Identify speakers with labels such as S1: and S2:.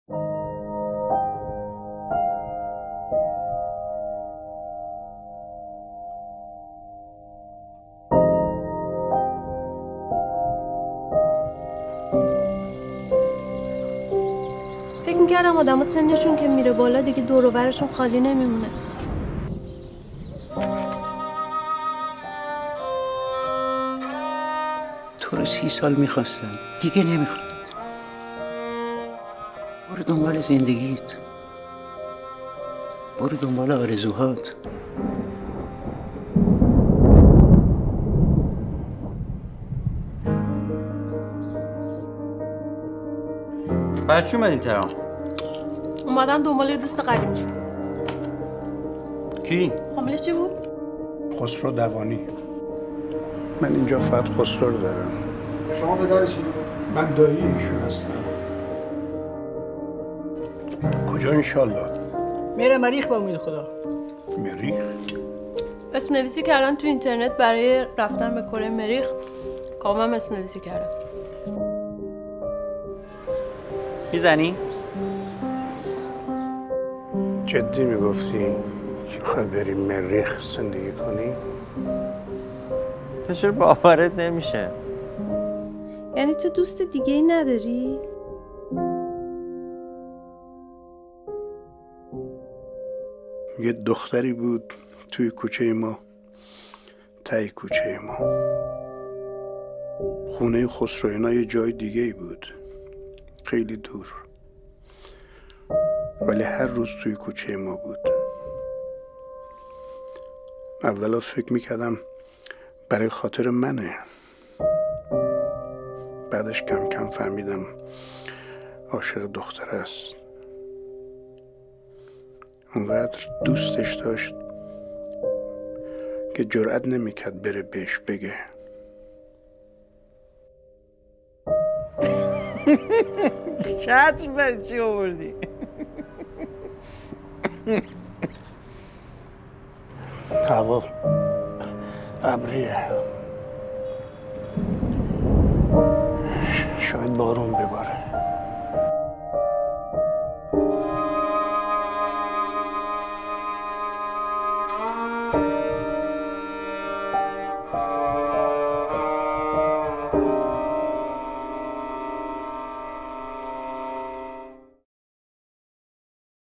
S1: فکر میکردم آدم ها سنشون که میره بالا دیگه دور و برشون خالی نمیمونه.
S2: تو رو 30 سال میخواستن، دیگه نمیخواد. برو دنبال زندگیت، برو دنبال آرزوهات.
S3: برای چی اومدین تهران؟
S1: اومدم دنبال دوست قدیمیشون.
S3: کی؟
S1: فامیلش چی بود؟
S4: خسرو دوانی. من اینجا فقط خسرو رو دارم.
S5: شما پدرشی؟
S4: من دایی ایشون هستم. کجا انشالله؟
S6: میره مریخ با امید خدا.
S4: مریخ؟
S1: اسم نویسی کردن تو اینترنت برای رفتن به کره مریخ. کامم اسم نویسی کردم.
S3: میزنی؟
S4: جدی میگفتی که خواهی بری مریخ زندگی کنی؟
S3: تو چرا باورت نمیشه؟
S1: یعنی تو دوست دیگه ای نداری؟
S4: یه دختری بود توی کوچه ما، ته کوچه ما. خونه خسروینا یه جای دیگه ای بود، خیلی دور، ولی هر روز توی کوچه ما بود. اولا فکر میکردم برای خاطر منه، بعدش کم کم فهمیدم عاشق دختر است. اونقدر دوستش داشت که جرئت نمیکرد بره بهش بگه.
S3: چتر برای چی آوردی؟
S4: هوا ابریه، شاید بارون بباره.